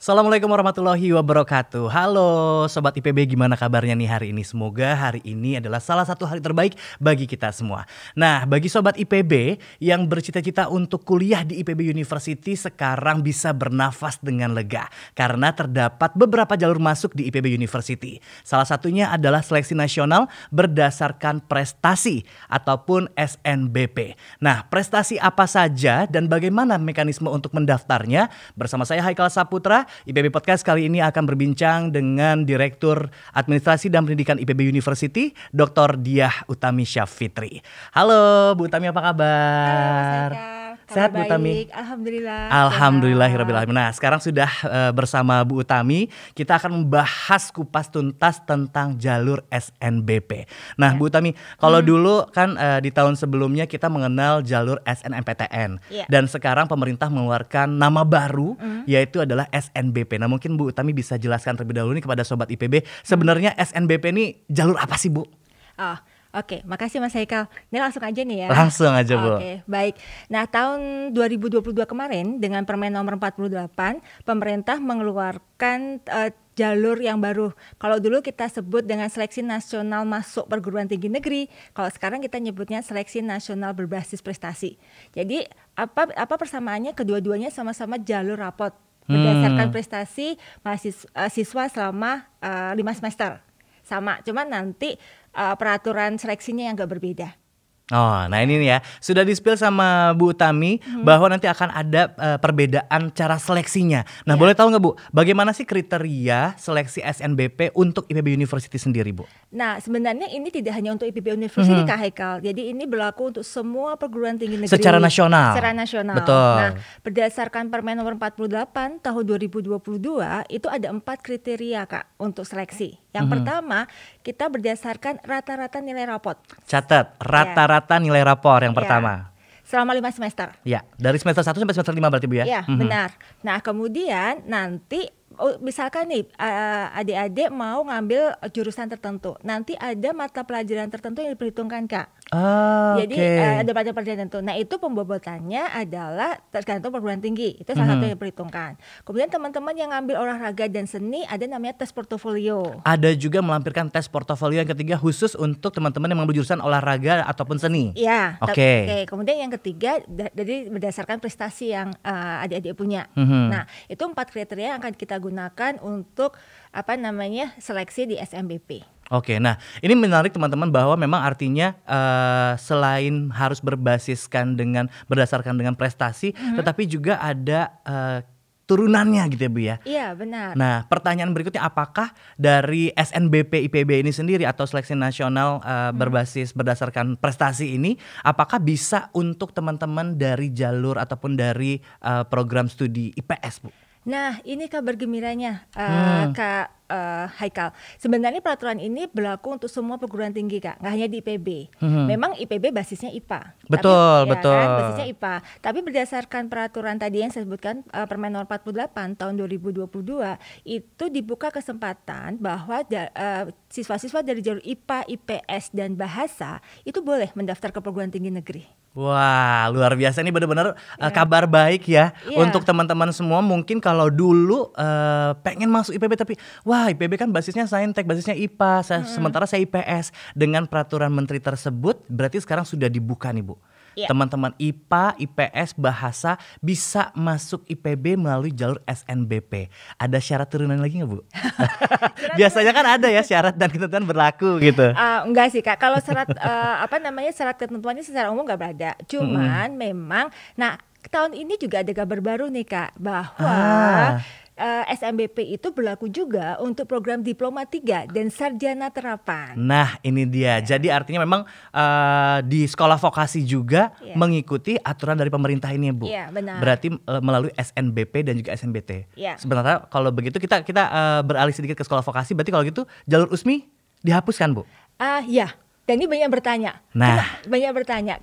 Assalamualaikum warahmatullahi wabarakatuh. Halo Sobat IPB, gimana kabarnya nih hari ini? Semoga hari ini adalah salah satu hari terbaik bagi kita semua. Nah, bagi Sobat IPB yang bercita-cita untuk kuliah di IPB University sekarang bisa bernafas dengan lega karena terdapat beberapa jalur masuk di IPB University. Salah satunya adalah seleksi nasional berdasarkan prestasi ataupun SNBP. Nah, prestasi apa saja dan bagaimana mekanisme untuk mendaftarnya? Bersama saya Haikal Saputra, IPB Podcast kali ini akan berbincang dengan Direktur Administrasi dan Pendidikan IPB University, Dr. Diah Utami Syafitri. Halo Bu Utami, apa kabar? Halo Mas Haikal, Sehat Bu kabar Utami? baik, alhamdulillah. Alhamdulillahirrabbilalamin. Nah, sekarang sudah bersama Bu Utami, kita akan membahas kupas tuntas tentang jalur SNBP. Nah, Bu Utami, kalau dulu kan di tahun sebelumnya kita mengenal jalur SNMPTN, dan sekarang pemerintah mengeluarkan nama baru, yaitu adalah SNBP. Nah, mungkin Bu Utami bisa jelaskan terlebih dahulu nih kepada Sobat IPB, sebenarnya SNBP ini jalur apa sih Bu? Oke, makasih Mas Haikal. Ini langsung aja nih ya. Langsung aja Bu. Oke, baik. Nah, tahun 2022 kemarin dengan Permen nomor 48, pemerintah mengeluarkan jalur yang baru. Kalau dulu kita sebut dengan seleksi nasional masuk perguruan tinggi negeri, kalau sekarang kita nyebutnya seleksi nasional berbasis prestasi. Jadi apa persamaannya? Kedua-duanya sama-sama jalur rapot berdasarkan prestasi siswa selama 5 semester. Sama, cuman nanti peraturan seleksinya yang agak berbeda. Oh, nah ini nih ya, sudah di-spill sama Bu Utami bahwa nanti akan ada perbedaan cara seleksinya. Nah, boleh tahu nggak Bu, bagaimana sih kriteria seleksi SNBP untuk IPB University sendiri Bu? Nah, sebenarnya ini tidak hanya untuk IPB University Kak Haikal. Jadi ini berlaku untuk semua perguruan tinggi negeri. Secara nasional? Secara nasional. Betul. Nah, berdasarkan Permen nomor 48 tahun 2022, itu ada 4 kriteria Kak untuk seleksi. Yang pertama, kita berdasarkan rata-rata nilai rapot. Catat, rata-rata nilai rapor yang pertama. Selama 5 semester. Ya, dari semester 1 sampai semester 5 berarti Bu ya? Iya, benar. Nah, kemudian nanti misalkan nih adik-adik mau ngambil jurusan tertentu, nanti ada mata pelajaran tertentu yang diperhitungkan Kak. Jadi ada mata pelajaran tertentu. Nah, itu pembobotannya adalah tergantung perguruan tinggi. Itu salah satu yang diperhitungkan. Kemudian teman-teman yang ngambil olahraga dan seni ada namanya tes portofolio. Ada juga melampirkan tes portofolio yang ketiga khusus untuk teman-teman yang mengambil jurusan olahraga ataupun seni. Iya. Oke. Kemudian yang ketiga jadi berdasarkan prestasi yang adik-adik punya. Nah, itu 4 kriteria yang akan kita gunakan untuk seleksi di SNBP. Oke, nah ini menarik teman-teman bahwa memang artinya selain harus berdasarkan dengan prestasi, tetapi juga ada turunannya gitu ya Bu ya? Iya, benar. Nah, pertanyaan berikutnya, apakah dari SNBP IPB ini sendiri atau seleksi nasional berdasarkan prestasi ini, apakah bisa untuk teman-teman dari jalur ataupun dari program studi IPS Bu? Nah, ini kabar gembiranya Kak Haikal. Sebenarnya peraturan ini berlaku untuk semua perguruan tinggi Kak, nggak hanya di IPB. Memang IPB basisnya IPA. Betul. Kan, basisnya IPA. Tapi berdasarkan peraturan tadi yang saya sebutkan Permen nomor 48 tahun 2022, itu dibuka kesempatan bahwa siswa-siswa dari jalur IPA, IPS dan bahasa itu boleh mendaftar ke perguruan tinggi negeri. Wah, luar biasa, ini benar-benar kabar baik ya untuk teman-teman semua. Mungkin kalau dulu pengen masuk IPB tapi wah, IPB kan basisnya saintek, basisnya IPA, sementara saya IPS. Dengan peraturan menteri tersebut berarti sekarang sudah dibuka nih Bu. Teman-teman IPA, IPS, bahasa bisa masuk IPB melalui jalur SNBP. Ada syarat turunan lagi nggak Bu? Biasanya kan ada ya syarat dan ketentuan berlaku gitu. Enggak sih Kak, kalau syarat syarat ketentuannya secara umum nggak berada. Cuman memang, nah tahun ini juga ada kabar baru nih Kak, bahwa SNBP itu berlaku juga untuk program Diploma 3 dan Sarjana Terapan. Nah ini dia, jadi artinya memang di sekolah vokasi juga mengikuti aturan dari pemerintah ini ya Bu. Iya, benar. Berarti melalui SNBP dan juga SNBT. Sebenarnya kalau begitu kita beralih sedikit ke sekolah vokasi, berarti kalau gitu jalur USMI dihapuskan Bu? Ya. Dan ini banyak bertanya,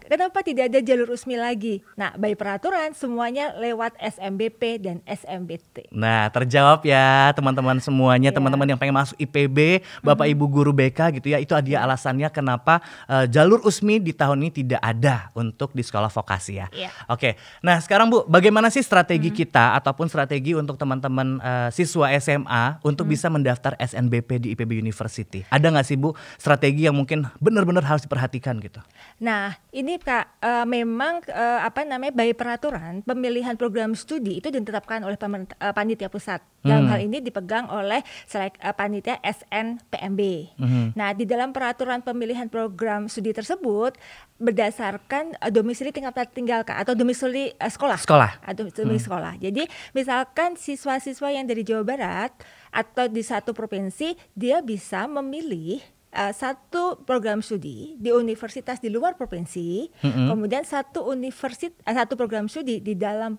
kenapa tidak ada jalur USMI lagi? Nah, by peraturan semuanya lewat SMBP dan SMBT. Nah, terjawab ya teman-teman semuanya, teman-teman yang pengen masuk IPB, Bapak Ibu guru BK gitu ya, itu dia alasannya kenapa jalur USMI di tahun ini tidak ada untuk di sekolah vokasi ya. Oke, nah sekarang Bu, bagaimana sih strategi kita ataupun strategi untuk teman-teman siswa SMA untuk bisa mendaftar SNBP di IPB University? Ada nggak sih Bu strategi yang mungkin benar-benar harus diperhatikan gitu? Nah, ini Kak, memang by peraturan pemilihan program studi itu ditetapkan oleh panitia pusat. Dalam hal ini dipegang oleh panitia SNPMB. Nah, di dalam peraturan pemilihan program studi tersebut berdasarkan domisili tempat tinggal Kak, atau domisili sekolah. Domisili sekolah. Jadi, misalkan siswa-siswa yang dari Jawa Barat atau di satu provinsi, dia bisa memilih satu program studi di universitas di luar provinsi, kemudian satu program studi di dalam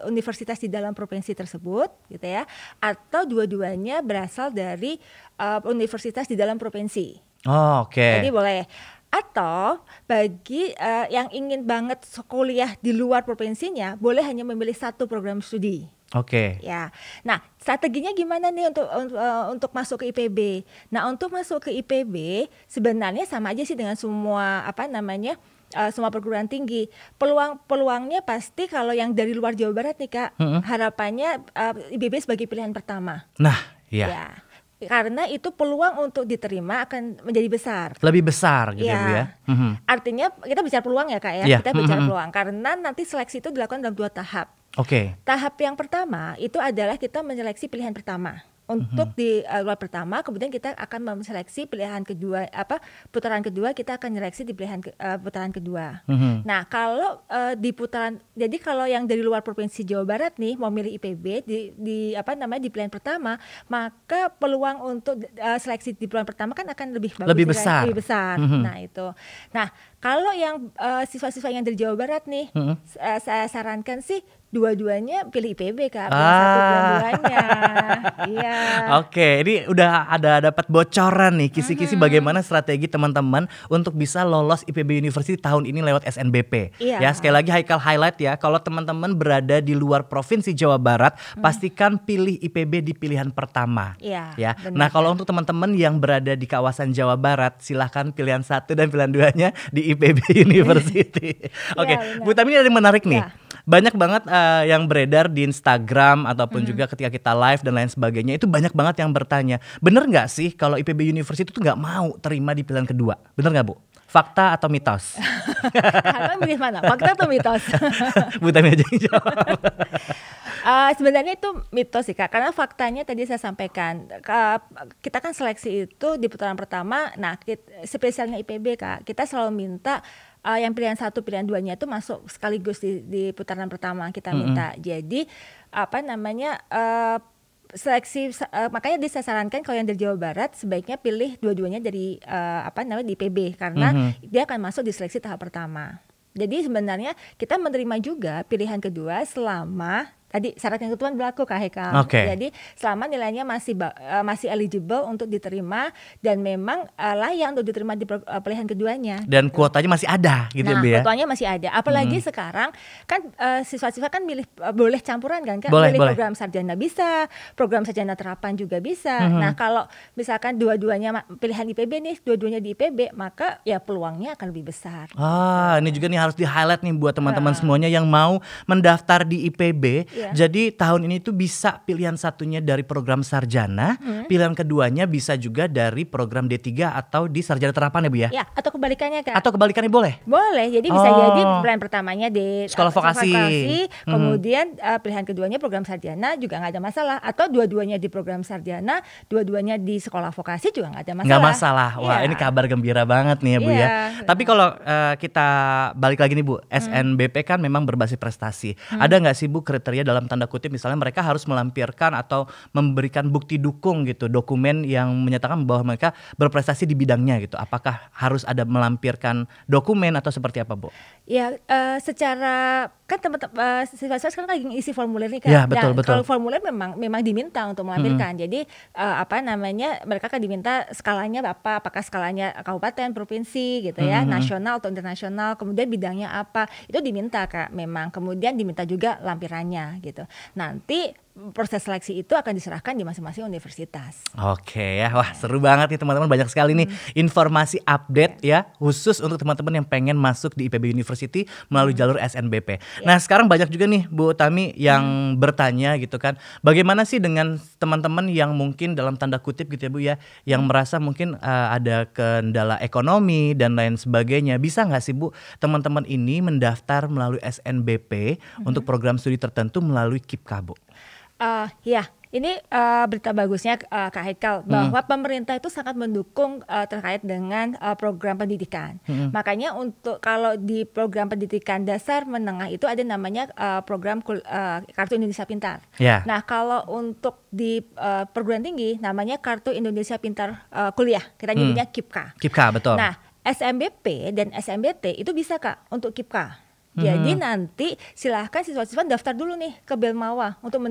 universitas di dalam provinsi tersebut, gitu ya, atau dua-duanya berasal dari universitas di dalam provinsi. Jadi boleh. Atau bagi yang ingin banget kuliah di luar provinsinya, boleh hanya memilih satu program studi. Ya, nah strateginya gimana nih untuk masuk ke IPB? Nah, untuk masuk ke IPB sebenarnya sama aja sih dengan semua semua perguruan tinggi. Peluangnya pasti kalau yang dari luar Jawa Barat nih Kak, harapannya IPB sebagai pilihan pertama. Nah, ya. Karena itu peluang untuk diterima akan menjadi besar. Lebih besar gitu ya Bu ya. Artinya kita bicara peluang ya Kak ya. Kita bicara peluang karena nanti seleksi itu dilakukan dalam 2 tahap. Tahap yang pertama itu adalah kita menyeleksi pilihan pertama. Untuk di luar pertama, kemudian kita akan menseleksi pilihan kedua, putaran kedua kita akan menyeleksi di putaran kedua. Nah, kalau jadi kalau yang dari luar provinsi Jawa Barat nih mau milih IPB di pilihan pertama, maka peluang untuk seleksi di pilihan pertama kan akan lebih besar. Nah, itu. Nah, kalau yang siswa-siswa yang dari Jawa Barat nih, saya sarankan sih dua-duanya pilih IPB Kak, satu dua-duanya. Ini udah ada dapat bocoran nih kisi-kisi bagaimana strategi teman-teman untuk bisa lolos IPB University tahun ini lewat SNBP. Ya, sekali lagi Haikal highlight ya, kalau teman-teman berada di luar provinsi Jawa Barat, pastikan pilih IPB di pilihan pertama. Ya. Nah, kalau untuk teman-teman yang berada di kawasan Jawa Barat, silahkan pilihan 1 dan pilihan 2-nya di IPB University. Bu Tami, ini ada yang menarik nih. Banyak banget yang beredar di Instagram ataupun juga ketika kita live dan lain sebagainya, itu banyak banget yang bertanya, bener nggak sih kalau IPB University itu nggak mau terima di pilihan kedua? Bener nggak Bu? Fakta atau mitos? Kalian pilih mana? Fakta atau mitos? Bu Tami aja yang jawab. Sebenarnya itu mitos sih Kak, karena faktanya tadi saya sampaikan, kita kan seleksi itu di putaran pertama. Nah, spesialnya IPB Kak, kita selalu minta yang pilihan 1, pilihan 2-nya itu masuk sekaligus di putaran pertama kita minta. Jadi seleksi, makanya saya sarankan kalau yang dari Jawa Barat sebaiknya pilih dua-duanya dari di IPB, karena dia akan masuk di seleksi tahap pertama. Jadi sebenarnya kita menerima juga pilihan kedua selama tadi syarat yang ketentuan berlaku Kak Haikal. Jadi selama nilainya masih eligible untuk diterima dan memang layak untuk diterima di pilihan keduanya. Dan kuotanya masih ada gitu ya. Kuotanya masih ada. Apalagi sekarang kan siswa-siswa kan boleh campuran kan Kak. Boleh. Program sarjana bisa, program sarjana terapan juga bisa. Nah, kalau misalkan dua-duanya pilihan IPB nih, dua-duanya di IPB, maka ya peluangnya akan lebih besar. Ini juga nih harus di-highlight nih buat teman-teman semuanya yang mau mendaftar di IPB. Jadi tahun ini tuh bisa pilihan satunya dari program sarjana, pilihan keduanya bisa juga dari program D3 atau di sarjana terapan ya Bu ya? Ya, atau kebalikannya Kak. Atau kebalikannya boleh? Boleh, jadi bisa jadi pilihan pertamanya di sekolah vokasi, kemudian pilihan keduanya program sarjana juga nggak ada masalah. Atau dua-duanya di program sarjana, dua-duanya di sekolah vokasi juga nggak ada masalah. Nggak masalah, wah ini kabar gembira banget nih ya Bu ya. Tapi kalau kita balik lagi nih Bu, SNBP kan memang berbasis prestasi. Ada nggak sih Bu kriteria dalam tanda kutip misalnya mereka harus melampirkan atau memberikan bukti dukung gitu, dokumen yang menyatakan bahwa mereka berprestasi di bidangnya gitu. Apakah harus ada melampirkan dokumen atau seperti apa, Bu? Ya, secara kan teman-teman siswa-siswa sekarang lagi ngisi formulir nih Kak. Ya, betul, Nah, betul. kalau formulir memang diminta untuk melampirkan. Jadi mereka kan diminta skalanya apa? Apakah skalanya kabupaten, provinsi gitu ya, nasional atau internasional, kemudian bidangnya apa? Itu diminta Kak memang. Kemudian diminta juga lampirannya gitu. Nanti proses seleksi itu akan diserahkan di masing-masing universitas. Oke ya, wah seru banget nih teman-teman, banyak sekali nih informasi update ya khusus untuk teman-teman yang pengen masuk di IPB University melalui jalur SNBP. Nah sekarang banyak juga nih Bu Utami yang bertanya gitu kan, bagaimana sih dengan teman-teman yang mungkin dalam tanda kutip gitu ya Bu ya, yang merasa mungkin ada kendala ekonomi dan lain sebagainya, bisa nggak sih Bu teman-teman ini mendaftar melalui SNBP untuk program studi tertentu melalui KIPKA Bu? Ya, ini berita bagusnya Kak Haikal bahwa pemerintah itu sangat mendukung terkait dengan program pendidikan. Makanya untuk kalau di program pendidikan dasar menengah itu ada namanya program Kartu Indonesia Pintar. Yeah. Nah, kalau untuk di perguruan tinggi namanya Kartu Indonesia Pintar Kuliah. Kita nyebutnya KIPKA. KIPKA, betul. Nah, SNBP dan SNBT itu bisa Kak untuk KIPKA. Jadi nanti silahkan siswa-siswa daftar dulu nih ke Belmawa untuk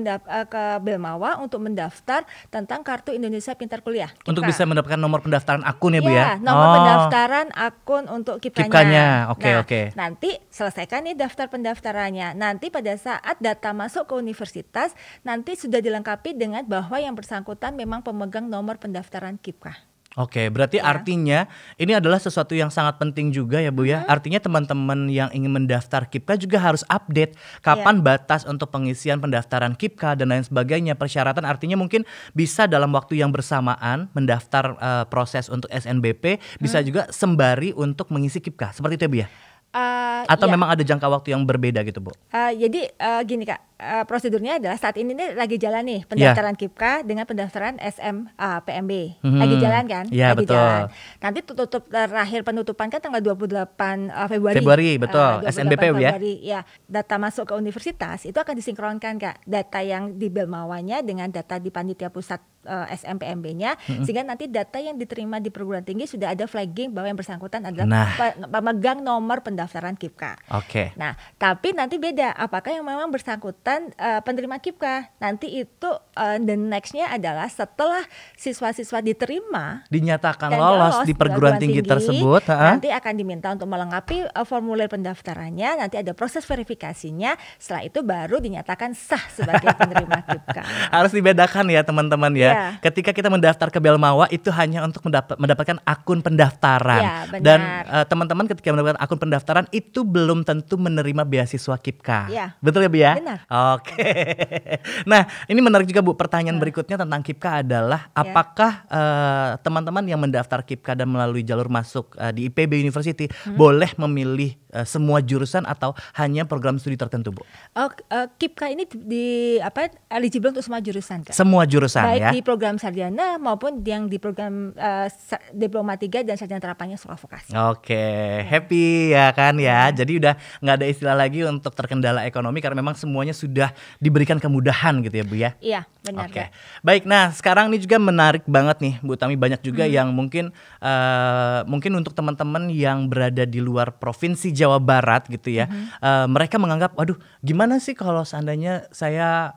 mendaftar tentang Kartu Indonesia Pintar Kuliah. KIPKA. Untuk bisa mendapatkan nomor pendaftaran akun ya Bu ya? Nomor pendaftaran akun untuk KIPKA-nya. Oke. Nanti selesaikan nih daftar pendaftarannya. Nanti pada saat data masuk ke universitas, nanti sudah dilengkapi dengan bahwa yang bersangkutan memang pemegang nomor pendaftaran KIPKA. Oke, berarti artinya ini adalah sesuatu yang sangat penting juga ya Bu ya. Artinya teman-teman yang ingin mendaftar KIPKA juga harus update kapan batas untuk pengisian pendaftaran KIPKA dan lain sebagainya. Persyaratan artinya mungkin bisa dalam waktu yang bersamaan mendaftar proses untuk SNBP, bisa juga sembari untuk mengisi KIPKA. Seperti itu ya Bu ya? Atau memang ada jangka waktu yang berbeda gitu Bu? Jadi gini Kak, prosedurnya adalah saat ini nih lagi jalan nih pendaftaran KIPKA dengan pendaftaran SMPMB. Lagi jalan kan? Iya, lagi betul. jalan. Nanti terakhir penutupan kan tanggal 28 Februari. Februari, betul. 28 SNBP Februari, ya. Data masuk ke universitas itu akan disinkronkan Kak. Data yang di Belmawanya dengan data di panitia pusat SMPMB-nya, sehingga nanti data yang diterima di perguruan tinggi sudah ada flagging bahwa yang bersangkutan adalah pemegang nomor pendaftaran KIPKA. Oke. Nah, tapi nanti beda. Apakah yang memang bersangkutan penerima KIPKA? Nanti itu the next-nya adalah setelah siswa-siswa diterima, dinyatakan dan lolos di perguruan tinggi tersebut, nanti akan diminta untuk melengkapi formulir pendaftarannya. Nanti ada proses verifikasinya. Setelah itu baru dinyatakan sah sebagai penerima KIPKA. Harus dibedakan ya teman-teman ya. Ketika kita mendaftar ke Belmawa itu hanya untuk mendapatkan akun pendaftaran. Ya, benar. Dan teman-teman ketika mendapatkan akun pendaftaran itu belum tentu menerima beasiswa KIPKA. Ya. Betul ya Bu ya? Benar. Oke. Nah, ini menarik juga Bu. Pertanyaan berikutnya tentang KIPKA adalah apakah teman-teman yang mendaftar KIPKA dan melalui jalur masuk di IPB University boleh memilih semua jurusan atau hanya program studi tertentu Bu? KIPKA ini eligible untuk semua jurusan Kak. Semua jurusan baik ya. Di program sarjana maupun yang di program diploma 3 dan sarjana terapannya sekolah vokasi. Oke, happy ya kan ya. Jadi udah nggak ada istilah lagi untuk terkendala ekonomi karena memang semuanya sudah diberikan kemudahan gitu ya Bu ya. Iya, benar. Oke. Baik, nah sekarang ini juga menarik banget nih Bu Utami, banyak juga yang mungkin untuk teman-teman yang berada di luar provinsi Jawa Barat gitu ya. Mereka menganggap, waduh, gimana sih kalau seandainya saya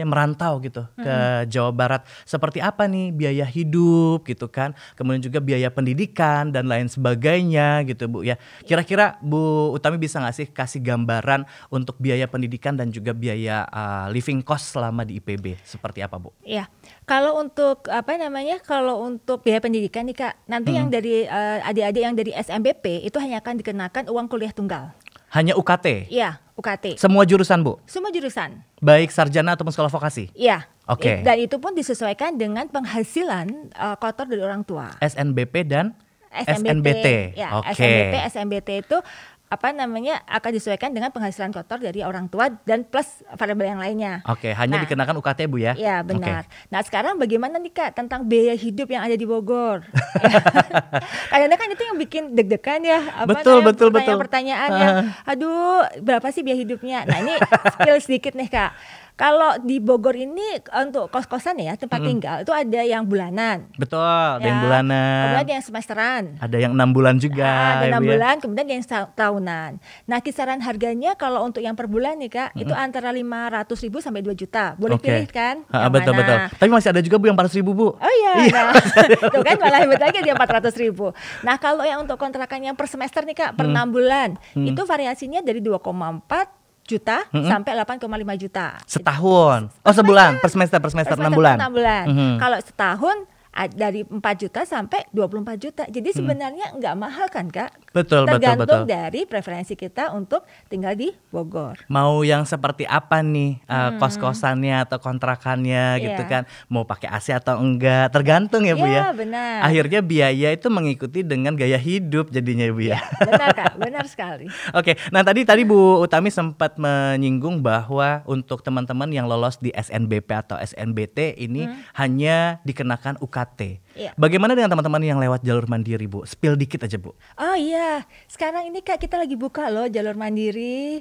merantau gitu ke Jawa Barat, seperti apa nih biaya hidup gitu kan, kemudian juga biaya pendidikan dan lain sebagainya gitu Bu ya. Kira-kira Bu Utami bisa nggak sih kasih gambaran untuk biaya pendidikan dan juga biaya living cost selama di IPB seperti apa Bu? Iya, kalau untuk kalau untuk biaya pendidikan nih Kak, nanti yang dari adik-adik yang dari SMBP itu hanya akan dikenakan uang kuliah tunggal. Hanya UKT? Iya, UKT. Semua jurusan Bu? Semua jurusan. Baik sarjana ataupun sekolah vokasi? Iya. Oke. Dan itu pun disesuaikan dengan penghasilan kotor dari orang tua. SNBP dan SNBT. Ya, Oke. SNBT itu akan disesuaikan dengan penghasilan kotor dari orang tua dan plus variabel yang lainnya. Oke, hanya dikenakan UKT Bu ya? Iya benar. Nah sekarang bagaimana nih Kak tentang biaya hidup yang ada di Bogor? Kadang-kadang kan itu yang bikin deg-degan ya. Betul. Pertanyaan ya, aduh berapa sih biaya hidupnya? Nah ini spill sedikit nih Kak. Kalau di Bogor ini untuk kos-kosan ya tempat tinggal itu ada yang bulanan. Betul, ada yang bulanan. Kemudian ada yang semesteran. Ada yang 6 bulan juga. Ada 6 bulan, kemudian ada yang tahunan. Nah kisaran harganya kalau untuk yang per bulan nih Kak, itu antara 500.000 sampai 2 juta. Boleh pilih kan? Betul. Tapi masih ada juga Bu yang 400.000 Bu. Oh iya. Nah, tuh kan malah hebat lagi dia 400.000. Nah kalau yang untuk kontrakan yang per semester nih Kak, per 6 bulan, itu variasinya dari 2,4 juta sampai 8,5 juta. Setahun. Sebulan per semester 6 bulan. 6 bulan. Kalau setahun dari 4 juta sampai 24 juta. Jadi sebenarnya nggak mahal kan Kak? Betul. Tergantung dari preferensi kita untuk tinggal di Bogor. Mau yang seperti apa nih kos-kosannya atau kontrakannya gitu kan? Mau pakai AC atau enggak? Tergantung ya Bu ya. Benar. Akhirnya biaya itu mengikuti dengan gaya hidup jadinya Bu ya. Benar Kak, benar sekali. Oke, nah tadi Bu Utami sempat menyinggung bahwa untuk teman-teman yang lolos di SNBP atau SNBT ini hanya dikenakan UKT. Bagaimana dengan teman-teman yang lewat jalur mandiri Bu? Spill dikit aja Bu. Oh iya, sekarang ini Kak kita lagi buka loh jalur mandiri.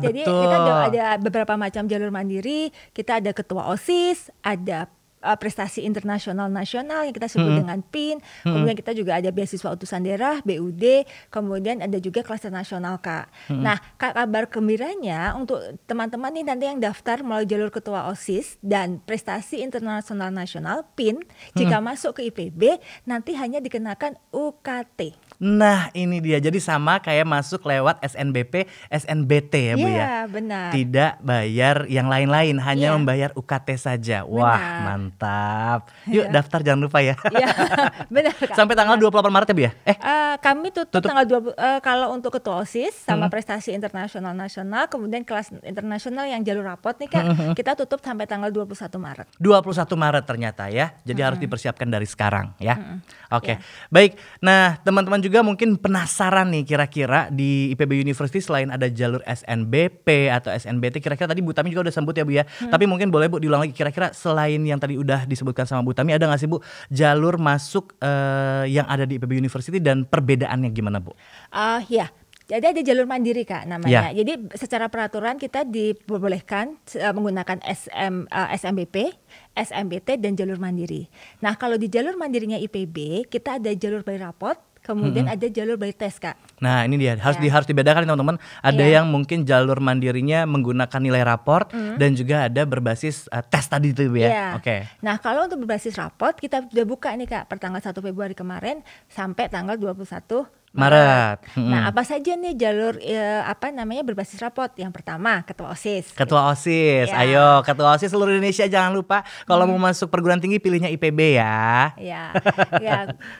Jadi betul. kita ada beberapa macam jalur mandiri. Kita ada ketua OSIS, ada prestasi internasional nasional yang kita sebut dengan PIN. Kemudian kita juga ada beasiswa utusan daerah BUD. Kemudian ada juga kelas nasional Kak. Nah kabar gembiranya untuk teman-teman nih nanti yang daftar melalui jalur ketua OSIS dan prestasi internasional nasional PIN, jika masuk ke IPB nanti hanya dikenakan UKT. Nah ini dia, jadi sama kayak masuk lewat SNBP, SNBT ya Bu ya? Iya benar. Tidak bayar yang lain-lain, hanya membayar UKT saja. Wah mantap. Yuk daftar jangan lupa ya. Iya benar Kak. Sampai tanggal 28 Maret ya Bu ya? Kami tutup tanggal 20 kalau untuk ketua OSIS sama prestasi internasional nasional, kemudian kelas internasional yang jalur rapot nih Kak, kita tutup sampai tanggal 21 Maret. 21 Maret ternyata ya. Jadi harus dipersiapkan dari sekarang ya. Oke. Baik. Nah, teman-teman juga mungkin penasaran nih kira-kira di IPB University selain ada jalur SNBP atau SNBT, kira-kira tadi Bu Tami juga udah sebut ya Bu ya. Tapi mungkin boleh Bu diulang lagi, kira-kira selain yang tadi udah disebutkan sama Bu Tami, ada nggak sih Bu jalur masuk yang ada di IPB University dan perbedaannya gimana Bu? Ya. Jadi ada jalur mandiri Kak namanya. Jadi secara peraturan kita diperbolehkan menggunakan SNBP, SNBT dan jalur mandiri. Nah kalau di jalur mandirinya IPB kita ada jalur by rapot, kemudian ada jalur by tes Kak. Nah ini dia harus dibedakan teman-teman. Ada yang mungkin jalur mandirinya menggunakan nilai raport dan juga ada berbasis tes tadi itu ya. Oke. Nah kalau untuk berbasis raport kita sudah buka nih Kak per tanggal 1 Februari kemarin sampai tanggal 21 Maret. Nah, apa saja nih jalur berbasis rapot? Yang pertama, ketua OSIS. Ketua OSIS. Ayo, ketua OSIS seluruh Indonesia jangan lupa kalau mau masuk perguruan tinggi pilihnya IPB ya. Ya,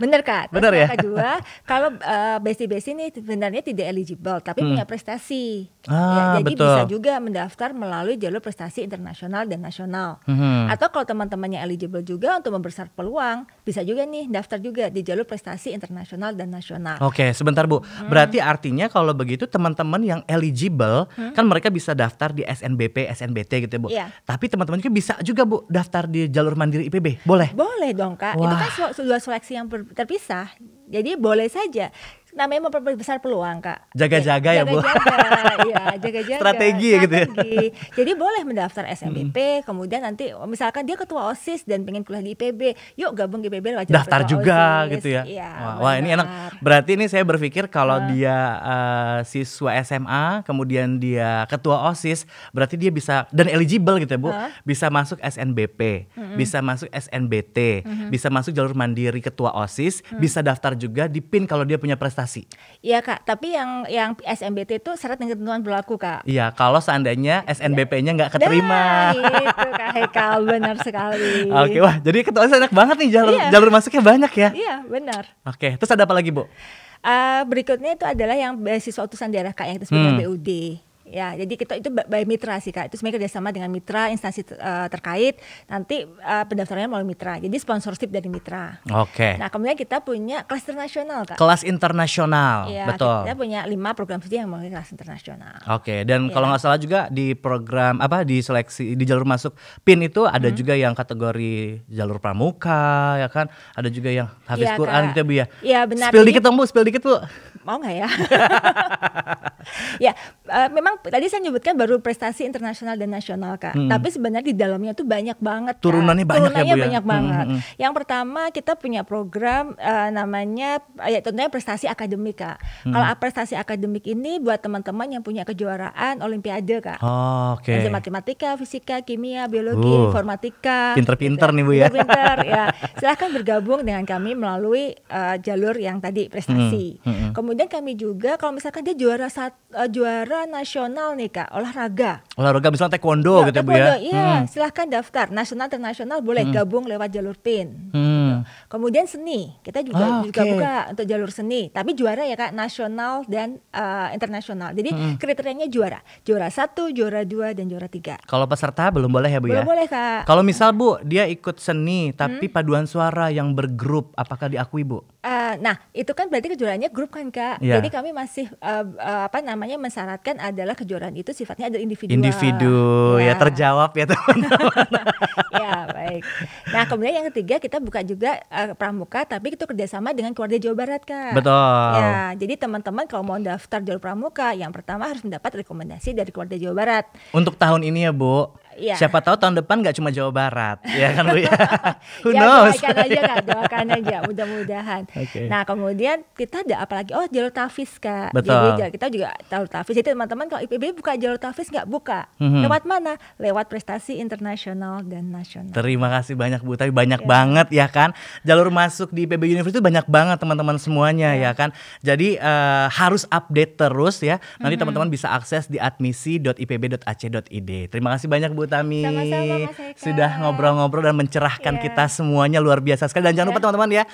benar Kak. Benar ya. Yang kedua, kalau besi-besi ini sebenarnya tidak eligible tapi punya prestasi. Jadi bisa juga mendaftar melalui jalur prestasi internasional dan nasional. Atau kalau teman-temannya eligible juga untuk membesar peluang, bisa juga nih daftar juga di jalur prestasi internasional dan nasional. Oke, sebentar Bu. Berarti artinya kalau begitu teman-teman yang eligible kan mereka bisa daftar di SNBP, SNBT gitu ya Bu. Tapi teman-teman juga bisa juga Bu daftar di jalur mandiri IPB. Boleh? Boleh dong Kak. Itu kan dua seleksi yang terpisah. Jadi boleh saja. Namanya memperbesar peluang Kak. Jaga-jaga ya Bu. Jaga-jaga. Strategi gitu ya. Jadi boleh mendaftar SNBP, kemudian nanti misalkan dia ketua OSIS dan pengen kuliah di IPB, yuk gabung di IPB wajib daftar juga OSIS. gitu ya. Wah ini enak. Berarti ini saya berpikir kalau dia siswa SMA, kemudian dia ketua OSIS, berarti dia bisa dan eligible gitu ya Bu. Bisa masuk SNBP, bisa masuk SNBT, bisa masuk jalur mandiri ketua OSIS, bisa daftar juga di PIN kalau dia punya prestasi. Iya Kak, tapi yang SNBT itu syarat dan ketentuan berlaku Kak. Iya, kalau seandainya SNBP-nya nggak keterima. Nah, itu Kak Hekal, benar sekali. Oke, wah jadi ketua OSIS enak banget nih, jalur masuknya banyak ya. Iya, benar. Oke, terus ada apa lagi Bu? Berikutnya itu adalah yang beasiswa utusan daerah Kak yang disebut BUD. Ya, jadi kita itu by mitra sih Kak. Itu sebenarnya kerjasama dengan mitra, instansi terkait. Nanti pendaftarannya melalui mitra. Jadi sponsorship dari mitra. Oke. Nah, kemudian kita punya kelas internasional Kak. Kelas internasional, Ya, betul. kita punya 5 program studi yang melalui kelas internasional. Oke, dan kalau nggak salah juga di program di seleksi di jalur masuk PIN itu ada juga yang kategori jalur pramuka, ya kan? Ada juga yang hafiz Iya, Quran Kak. gitu ya, Bu ya. Iya, benar. Spill dikit dong Bu, spill dikit Bu. Mau nggak ya? Ya, memang tadi saya nyebutkan baru prestasi internasional dan nasional Kak. Tapi sebenarnya di dalamnya tuh banyak banget Kak. Turunannya banyak ya, Bu, ya? Banyak banget. Yang pertama kita punya program namanya ya tentunya prestasi akademik Kak. Kalau prestasi akademik ini buat teman-teman yang punya kejuaraan olimpiade Kak. Oh, oke. Yang matematika, fisika, kimia, biologi, informatika. Pinter-pinter gitu. nih Bu ya. Pinter-pinter ya. Silahkan bergabung dengan kami melalui jalur yang tadi prestasi. Kemudian kami juga kalau misalkan dia juara nasional nih Kak, olahraga. Olahraga misalnya taekwondo gitu ya, Bu ya. Iya, silahkan daftar. Nasional internasional boleh gabung lewat jalur PIN. Gitu. Kemudian seni, kita juga buka untuk jalur seni. Tapi juara ya Kak, nasional dan internasional. Jadi kriterianya juara 1, juara 2 dan juara 3. Kalau peserta belum boleh ya Bu ya? Belum boleh Kak. Kalau misal Bu, dia ikut seni tapi paduan suara yang bergrup, apakah diakui Bu? Nah, itu kan berarti kejuaraannya grup kan Kak. Yeah. Jadi kami masih mensyaratkan adalah kejuaraan itu sifatnya adalah individual. Individu ya terjawab ya teman-teman. Ya baik. Nah kemudian yang ketiga kita buka juga pramuka, tapi itu kerjasama dengan keluarga Jawa Barat Kak. Betul. Ya, jadi teman-teman kalau mau daftar jalur pramuka, yang pertama harus mendapat rekomendasi dari keluarga Jawa Barat. Untuk tahun ini ya Bu. Ya. Siapa tahu tahun depan nggak cuma Jawa Barat, ya kan Bu ya? Who ya, knows? Doakan aja Kak, doakan aja, mudah-mudahan. Okay. Nah kemudian kita ada apalagi jalur tafis Kak. Betul. Jadi kita juga jalur tafis. Jadi teman-teman kalau IPB buka jalur tafis nggak buka. Lewat mana? Lewat prestasi internasional dan nasional. Terima kasih banyak Bu, tapi banyak banget ya kan. Jalur masuk di IPB University itu banyak banget teman-teman semuanya ya kan. Jadi harus update terus ya. Nanti teman-teman bisa akses di admisi.ipb.ac.id. Terima kasih banyak Bu Tami. Sama-sama Mas Eka. Sudah ngobrol-ngobrol dan mencerahkan kita semuanya, luar biasa sekali. Dan jangan lupa teman-teman ya,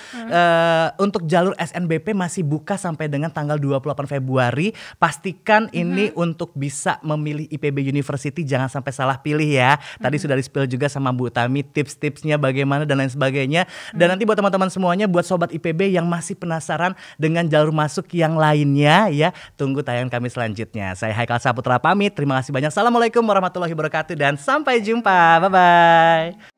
untuk jalur SNBP masih buka sampai dengan tanggal 28 Februari. Pastikan ini untuk bisa memilih IPB University, jangan sampai salah pilih ya. Tadi sudah di-spill juga sama Bu Tami tips-tipsnya bagaimana dan lain sebagainya. Dan nanti buat teman-teman semuanya, buat sobat IPB yang masih penasaran dengan jalur masuk yang lainnya ya, tunggu tayangan kami selanjutnya. Saya Haikal Saputra pamit. Terima kasih banyak. Assalamualaikum warahmatullahi wabarakatuh dan sampai jumpa. Bye-bye.